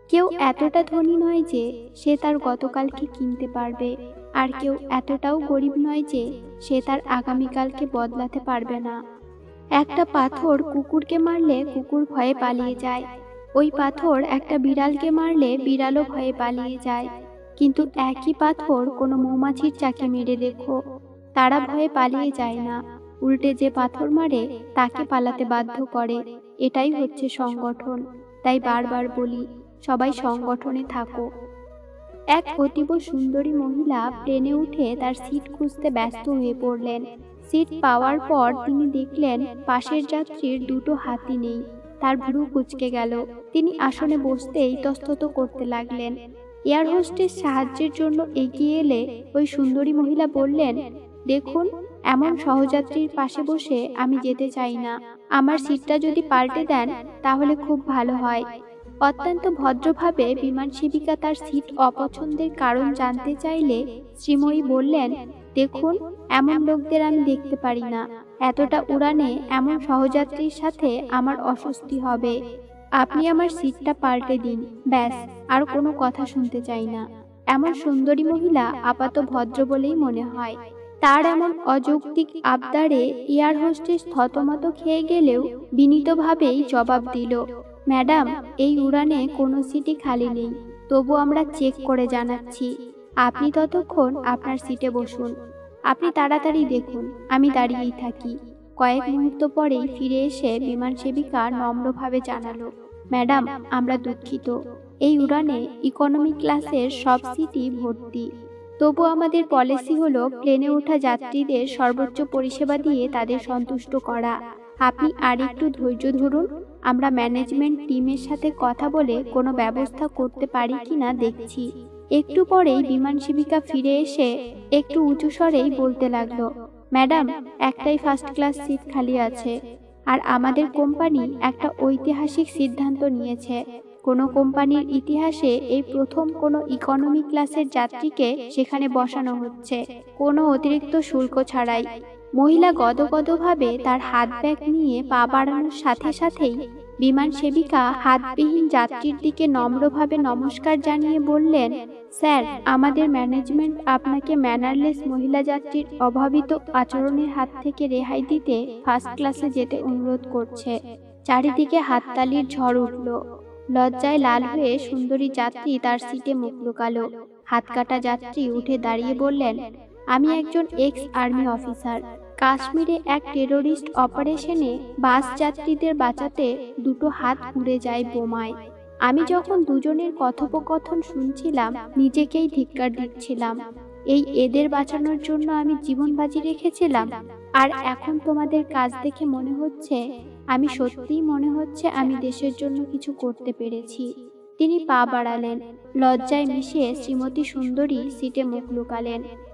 কেউ এতটা ধনী নয় যে সে তার গতকালকে কিনতে পারবে, আর কেউ এতটাও গরিব নয় যে সে তার আগামীকালকে বদলাতে পারবে না। একটা পাথর কুকুরকে মারলে কুকুর ভয়ে পালিয়ে যায়, ওই পাথর একটা বিড়ালকে মারলে বিড়ালও ভয়ে পালিয়ে যায়। কিন্তু একই পাথর কোনো মৌমাছির চাকে মেরে দেখো, তারা ভয়ে পালিয়ে যায় না, উল্টে যে পাথর মারে তাকে পালাতে বাধ্য করে। এটাই হচ্ছে সংগঠন। তাই বারবার বলি, সবাই সংগঠনে থাকো। এক অতীব সুন্দরী মহিলা প্লেনে উঠে তার সিট খুঁজতে ব্যস্ত হয়ে পড়লেন। সিট পাওয়ার পর তিনি দেখলেন পাশের যাত্রীর দুটো হাতই নেই। তার ভ্রু কুঁচকে গেল। তিনি আসনে বসতেই ইতস্তত করতে লাগলেন। এয়ার হোস্টেস সাহায্যের জন্য এগিয়ে এলে ওই সুন্দরী মহিলা বললেন, দেখুন, এমন সহযাত্রীর পাশে বসে আমি যেতে চাই না। আমার সিটটা যদি পাল্টে দেন তাহলে খুব ভালো হয়। অত্যন্ত ভদ্রভাবে বিমান সেবিকা তার সিট অপছন্দের কারণ জানতে চাইলে শ্রীময়ী বললেন, দেখুন, এমন লোকদের আমি দেখতে পারি না। এতটা উড়ানে এমন সহযাত্রীর সাথে আমার অস্বস্তি হবে। আপনি আমার সিটটা পাল্টে দিন, ব্যাস, আর কোনো কথা শুনতে চাই না। এমন সুন্দরী মহিলা আপাত ভদ্র বলেই মনে হয়। তার এমন অযৌক্তিক আবদারে এয়ার হোস্টেস থতমত খেয়ে গেলেও বিনীতভাবেই জবাব দিল, ম্যাডাম, এই উড়ানে কোনো সিটই খালি নেই, তবু আমরা চেক করে জানাচ্ছি। আপনি ততক্ষণ আপনার সিটে বসুন। আপনি তাড়াতাড়ি দেখুন, আমি দাঁড়িয়েই থাকি। কয়েক মুহূর্ত পরেই ফিরে এসে বিমান সেবিকা নম্রভাবে জানালো, ম্যাডাম, আমরা দুঃখিত, এই উড়ানে ইকোনমি ক্লাসের সব সিটই ভর্তি। তবু আমাদের পলিসি হলো প্লেনে ওঠা যাত্রীদের সর্বোচ্চ পরিষেবা দিয়ে তাদের সন্তুষ্ট করা। আপনি আর একটু ধৈর্য ধরুন, আমরা ম্যানেজমেন্ট টিমের সাথে কথা বলে কোনো ব্যবস্থা করতে পারি কিনা দেখছি। একটু পরেই বিমান সেবিকা ফিরে এসে একটু উঁচু স্বরেই বলতে লাগলো, ম্যাডাম, একটাই ফার্স্ট ক্লাস সিট খালি আছে, আর আমাদের কোম্পানি একটা ঐতিহাসিক সিদ্ধান্ত নিয়েছে। কোনো কোম্পানির ইতিহাসে এই প্রথম কোনো ইকোনমি ক্লাসের যাত্রীকে সেখানে বসানো হচ্ছে, কোনো অতিরিক্ত শুল্ক ছাড়াই। মহিলা গদগদভাবে তার হাত ব্যাগ নিয়ে পা বাড়ানোর সাথে সাথেই বিমান সেবিকা হাতবিহীন যাত্রীর দিকে নম্রভাবে নমস্কার জানিয়ে বললেন, স্যার, আমাদের ম্যানেজমেন্ট আপনাকে ম্যানারলেস মহিলা যাত্রীর অভাবিত আচরণের হাত থেকে রেহাই দিতে ফার্স্ট ক্লাসে যেতে অনুরোধ করছে। চারিদিকে হাততালির ঝড় উঠল। লজ্জায় লাল হয়ে সুন্দরী যাত্রী তার সিটে মুখ লুকালো। হাত কাটা যাত্রী উঠে দাঁড়িয়ে বললেন, আমি একজন এক্স আর্মি অফিসার। কাশ্মীরে এক টেরোরিস্ট অপারেশনে বাস যাত্রীদের বাঁচাতে দুটো হাত পুড়ে যায় বোমায়। আমি যখন দুজনের কথোপকথন শুনছিলাম নিজেকেই ধিক্কার দিচ্ছিলাম। এদের বাঁচানোর জন্য আমি জীবন বাজি রেখেছিলাম, আর এখন তোমাদের কাজ দেখে মনে হচ্ছে আমি দেশের জন্য কিছু করতে পেরেছি। তিনি পা বাড়ালেন। লজ্জায় মিশে শ্রীমতী সুন্দরী সিটে মুখ লুকালেন।